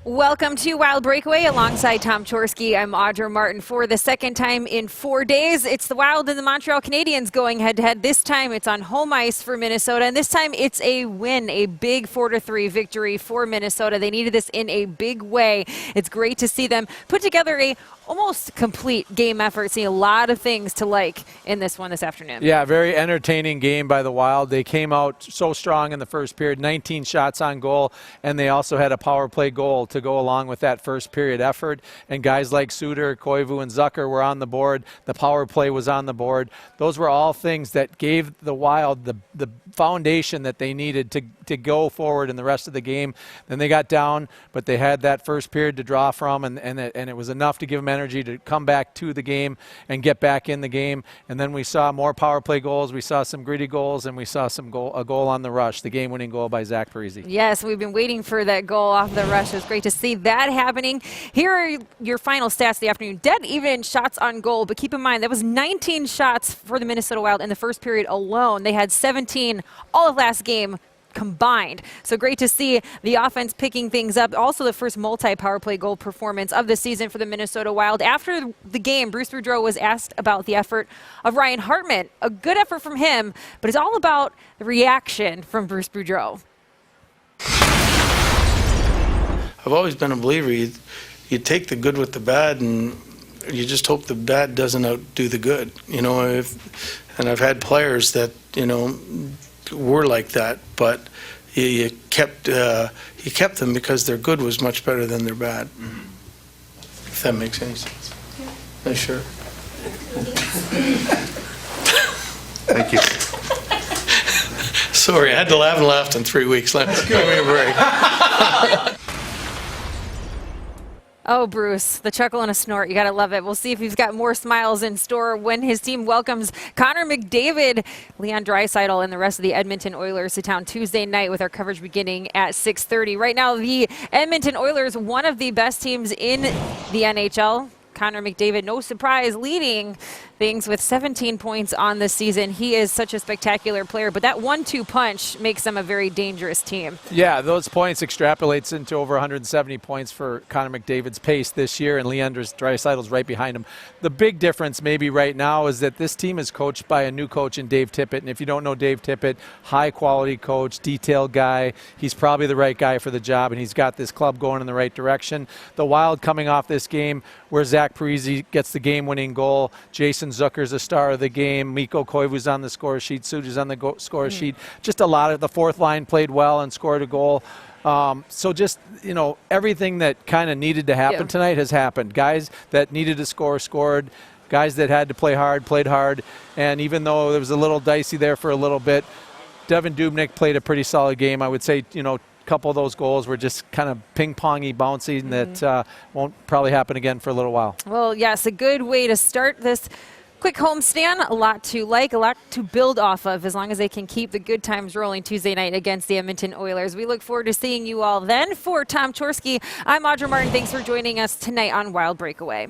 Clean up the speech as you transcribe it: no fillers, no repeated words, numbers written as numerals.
Welcome to Wild Breakaway alongside Tom Chorsky. I'm Audra Martin. For the second time in 4 days, it's the Wild and the Montreal Canadiens going head-to-head. This time it's on home ice for Minnesota, and this time it's a win, a big 4-3 victory for Minnesota. They needed this in a big way. It's great to see them put together a almost complete game effort. See a lot of things to like in this one this afternoon. Yeah, very entertaining game by the Wild. They came out so strong in the first period, 19 shots on goal, and they also had a power play goal to go along with that first period effort. And guys like Suter, Koivu, and Zucker were on the board. The power play was on the board. Those were all things that gave the Wild the foundation that they needed to go forward in the rest of the game. Then they got down, but they had that first period to draw from, and it was enough to give them energy to come back to the game and get back in the game. And then we saw more power play goals. We saw some gritty goals, and we saw a goal on the rush, the game-winning goal by Zach Parise. Yes, we've been waiting for that goal off the rush. It was great to see that happening. Here are your final stats of the afternoon. Dead even shots on goal, but keep in mind that was 19 shots for the Minnesota Wild in the first period alone. They had 17 all of last game combined. So great to see the offense picking things up. Also the first multi-power play goal performance of the season for the Minnesota Wild. After the game, Bruce Boudreau was asked about the effort of Ryan Hartman. A good effort from him, but it's all about the reaction from Bruce Boudreau. I've always been a believer. You take the good with the bad, and you just hope the bad doesn't outdo the good. You know, and I've had players that, you know, were like that, but you kept them because their good was much better than their bad. If that makes any sense. Yeah. Sure. Thank you. Sorry, I had to laugh and laughed in 3 weeks. Let's give me a break. Oh, Bruce, the chuckle and a snort. You got to love it. We'll see if he's got more smiles in store when his team welcomes Connor McDavid, Leon Draisaitl, and the rest of the Edmonton Oilers to town Tuesday night with our coverage beginning at 6:30. Right now, the Edmonton Oilers, one of the best teams in the NHL. Connor McDavid, no surprise, leading things with 17 points on the season. He is such a spectacular player, but that 1-2 punch makes them a very dangerous team. Yeah, those points extrapolates into over 170 points for Connor McDavid's pace this year, and Leon Draisaitl's right behind him. The big difference maybe right now is that this team is coached by a new coach in Dave Tippett, and if you don't know Dave Tippett, high-quality coach, detailed guy. He's probably the right guy for the job, and he's got this club going in the right direction. The Wild coming off this game where Zach Parise gets the game-winning goal. Jason Zucker's the star of the game. Mikko Koivu's on the score sheet. Suter's on the score sheet. Just a lot of the fourth line played well and scored a goal. So just, you know, everything that kind of needed to happen tonight has happened. Guys that needed to score scored. Guys that had to play hard played hard. And even though it was a little dicey there for a little bit, Devan Dubnyk played a pretty solid game. I would say, you know, couple of those goals were just kind of ping-pongy, bouncy, and that won't probably happen again for a little while. Well, yes, a good way to start this quick homestand. A lot to like, a lot to build off of as long as they can keep the good times rolling Tuesday night against the Edmonton Oilers. We look forward to seeing you all then. For Tom Chorsky, I'm Audra Martin. Thanks for joining us tonight on Wild Breakaway.